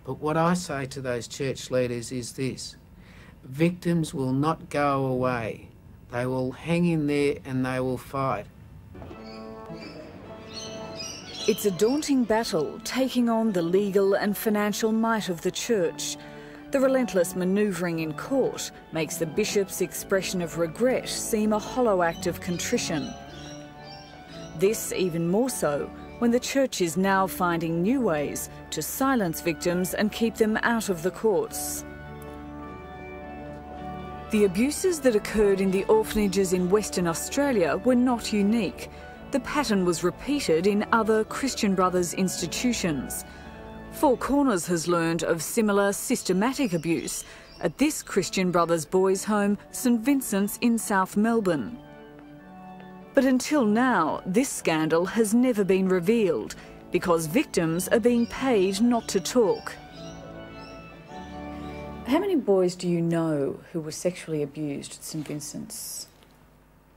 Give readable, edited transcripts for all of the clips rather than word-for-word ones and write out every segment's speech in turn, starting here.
But what I say to those church leaders is this: victims will not go away. They will hang in there and they will fight. It's a daunting battle, taking on the legal and financial might of the church. The relentless manoeuvring in court makes the bishop's expression of regret seem a hollow act of contrition. This even more so when the church is now finding new ways to silence victims and keep them out of the courts. The abuses that occurred in the orphanages in Western Australia were not unique. The pattern was repeated in other Christian Brothers institutions. Four Corners has learned of similar systematic abuse at this Christian Brothers boys' home, St Vincent's in South Melbourne. But until now, this scandal has never been revealed because victims are being paid not to talk. How many boys do you know who were sexually abused at St Vincent's?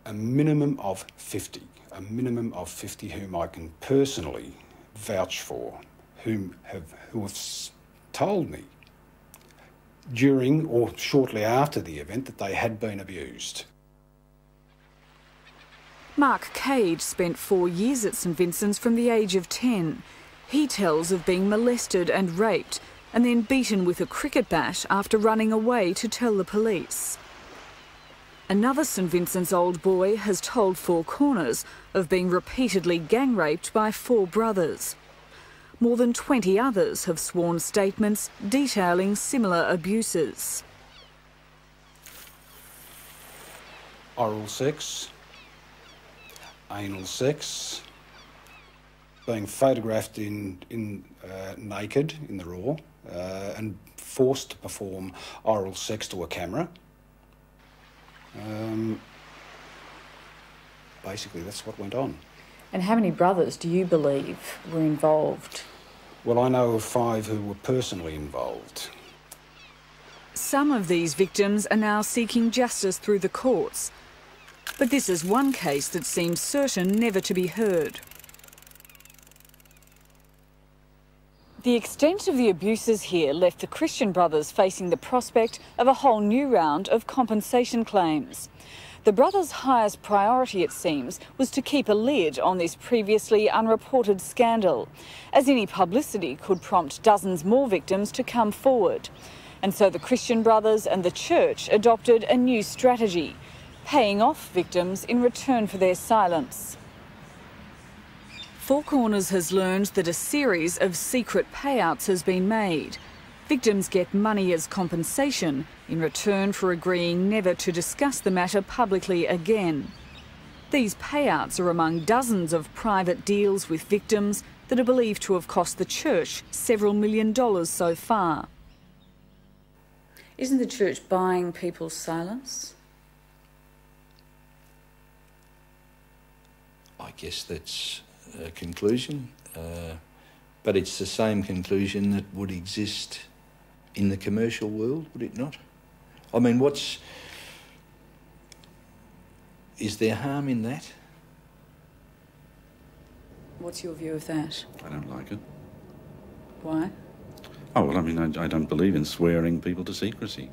A minimum of 50. A minimum of 50 whom I can personally vouch for, who have told me during or shortly after the event that they had been abused. Mark Cage spent 4 years at St Vincent's from the age of 10. He tells of being molested and raped and then beaten with a cricket bat after running away to tell the police. Another St Vincent's old boy has told Four Corners of being repeatedly gang raped by 4 brothers. More than 20 others have sworn statements detailing similar abuses. Oral sex, anal sex, being photographed naked in the raw, and forced to perform oral sex to a camera. Basically, that's what went on. And how many brothers do you believe were involved? Well, I know of 5 who were personally involved. Some of these victims are now seeking justice through the courts. But this is one case that seems certain never to be heard. The extent of the abuses here left the Christian Brothers facing the prospect of a whole new round of compensation claims. The brothers' highest priority, it seems, was to keep a lid on this previously unreported scandal, as any publicity could prompt dozens more victims to come forward. And so the Christian Brothers and the church adopted a new strategy, paying off victims in return for their silence. Four Corners has learned that a series of secret payouts has been made. Victims get money as compensation in return for agreeing never to discuss the matter publicly again. These payouts are among dozens of private deals with victims that are believed to have cost the church several $1 million so far. Isn't the church buying people's silence? I guess that's a conclusion, but it's the same conclusion that would exist in the commercial world, would it not? I mean, is there harm in that? What's your view of that? I don't like it. Why? Oh, well, I mean, I don't believe in swearing people to secrecy.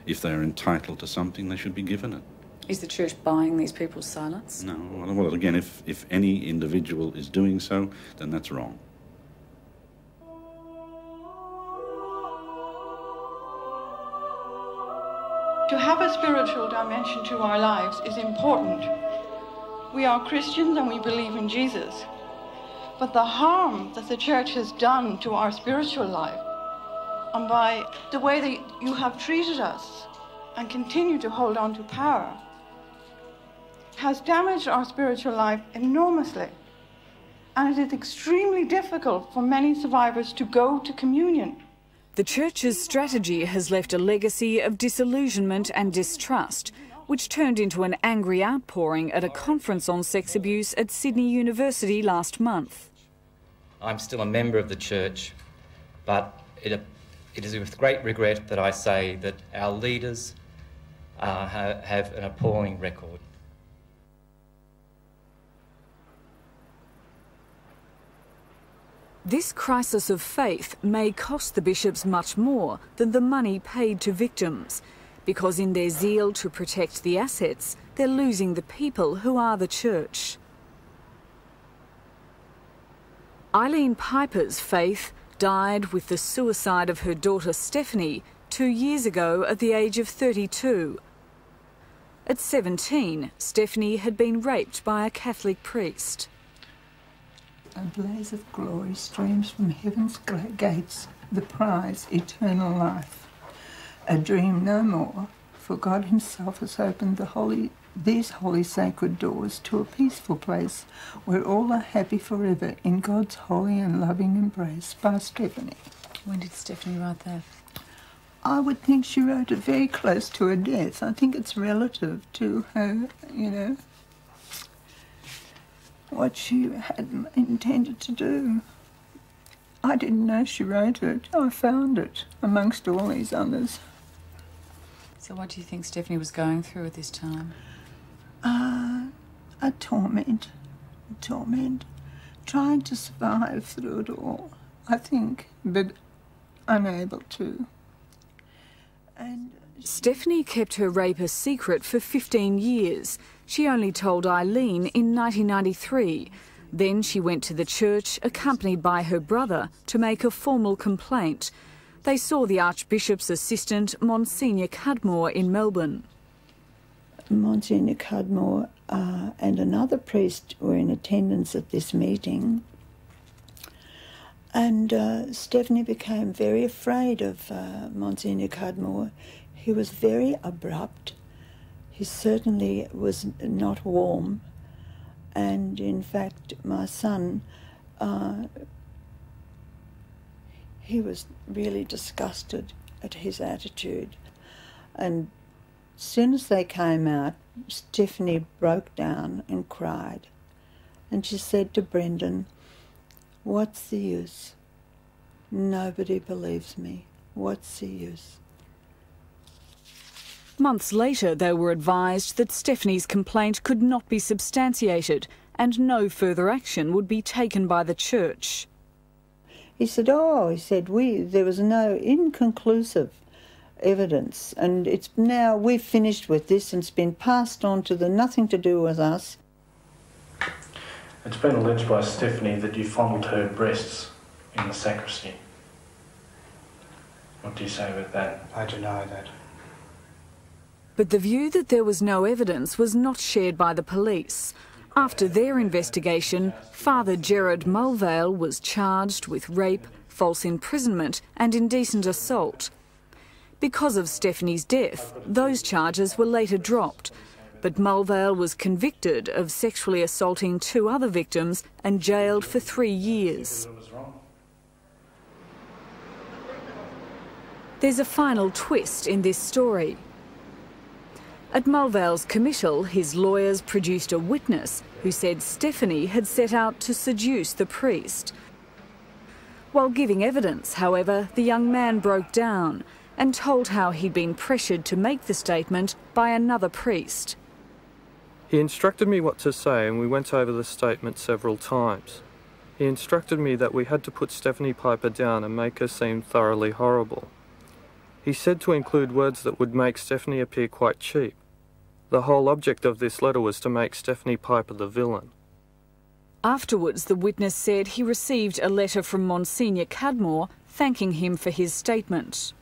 If they're entitled to something, they should be given it. Is the church buying these people's silence? No, well, again, if any individual is doing so, then that's wrong. To have a spiritual dimension to our lives is important. We are Christians and we believe in Jesus. But the harm that the church has done to our spiritual life, and by the way that you have treated us and continue to hold on to power, has damaged our spiritual life enormously. And it is extremely difficult for many survivors to go to communion. The church's strategy has left a legacy of disillusionment and distrust, which turned into an angry outpouring at a conference on sex abuse at Sydney University last month. I'm still a member of the church, but it is with great regret that I say that our leaders have an appalling record. This crisis of faith may cost the bishops much more than the money paid to victims, because in their zeal to protect the assets, they're losing the people who are the church. Eileen Piper's faith died with the suicide of her daughter Stephanie 2 years ago at the age of 32. At 17, Stephanie had been raped by a Catholic priest. A blaze of glory streams from heaven's gates, the prize, eternal life. A dream no more, for God himself has opened these holy sacred doors to a peaceful place where all are happy forever in God's holy and loving embrace. By Stephanie. When did Stephanie write that? I would think she wrote it very close to her death. I think it's relative to her, you know, what she had intended to do. I didn't know she wrote it. I found it amongst all these others. So what do you think Stephanie was going through at this time? A torment, trying to survive through it all, I think, but unable to. And Stephanie kept her rape a secret for 15 years. She only told Eileen in 1993. Then she went to the church, accompanied by her brother, to make a formal complaint. They saw the Archbishop's assistant, Monsignor Cudmore, in Melbourne. Monsignor Cudmore and another priest were in attendance at this meeting. And Stephanie became very afraid of Monsignor Cudmore. He was very abrupt. He certainly was not warm. And in fact, my son, he was really disgusted at his attitude. And as soon as they came out, Stephanie broke down and cried. And she said to Brendan, "What's the use? Nobody believes me. What's the use?" Months later, they were advised that Stephanie's complaint could not be substantiated and no further action would be taken by the church. He said, there was no inconclusive evidence, and it's now we've finished with this and it's been passed on to nothing to do with us. It's been alleged by Stephanie that you fondled her breasts in the sacristy. What do you say about that? I deny that. But the view that there was no evidence was not shared by the police. After their investigation, Father Gerard Mulvale was charged with rape, false imprisonment and indecent assault. Because of Stephanie's death, those charges were later dropped, but Mulvale was convicted of sexually assaulting 2 other victims and jailed for 3 years. There's a final twist in this story. At Mulvale's committal, his lawyers produced a witness who said Stephanie had set out to seduce the priest. While giving evidence, however, the young man broke down and told how he'd been pressured to make the statement by another priest. He instructed me what to say and we went over the statement several times. He instructed me that we had to put Stephanie Piper down and make her seem thoroughly horrible. He said to include words that would make Stephanie appear quite cheap. The whole object of this letter was to make Stephanie Piper the villain. Afterwards, the witness said he received a letter from Monsignor Cudmore thanking him for his statement.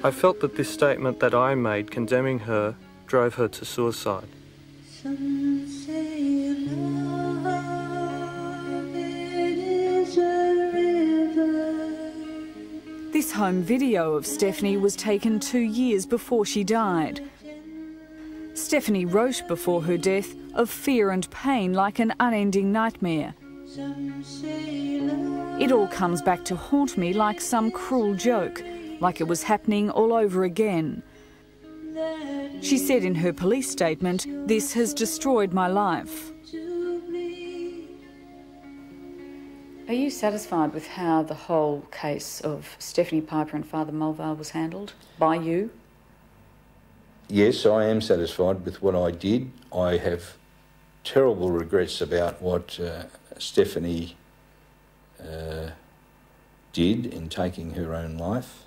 I felt that this statement that I made condemning her drove her to suicide. This home video of Stephanie was taken 2 years before she died. Stephanie wrote before her death of fear and pain like an unending nightmare. It all comes back to haunt me like some cruel joke, like it was happening all over again. She said in her police statement, "This has destroyed my life." Are you satisfied with how the whole case of Stephanie Piper and Father Mulvale was handled by you? Yes, I am satisfied with what I did. I have terrible regrets about what Stephanie did in taking her own life.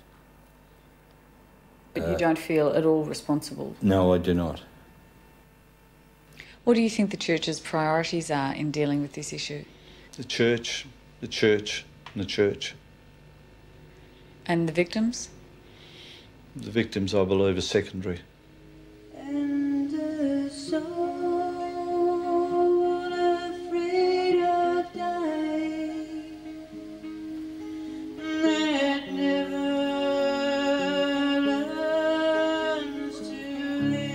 But you don't feel at all responsible? No, I do not. What do you think the Church's priorities are in dealing with this issue? The Church, the Church and the Church. And the victims? The victims, I believe, are secondary. And a soul afraid of dying that never learns to live.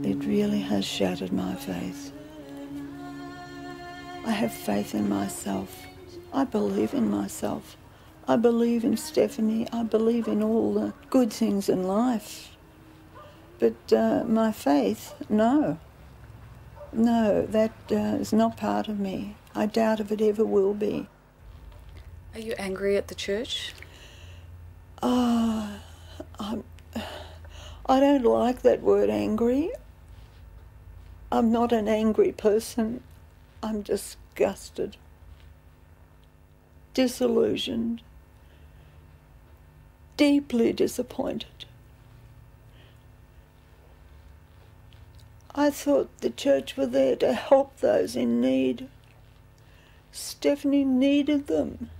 It really has shattered my faith. I have faith in myself. I believe in myself. I believe in Stephanie. I believe in all the good things in life. But my faith, no. No, that is not part of me. I doubt if it ever will be. Are you angry at the Church? I don't like that word angry. I'm not an angry person. I'm disgusted, disillusioned, deeply disappointed. I thought the Church were there to help those in need. Stephanie needed them.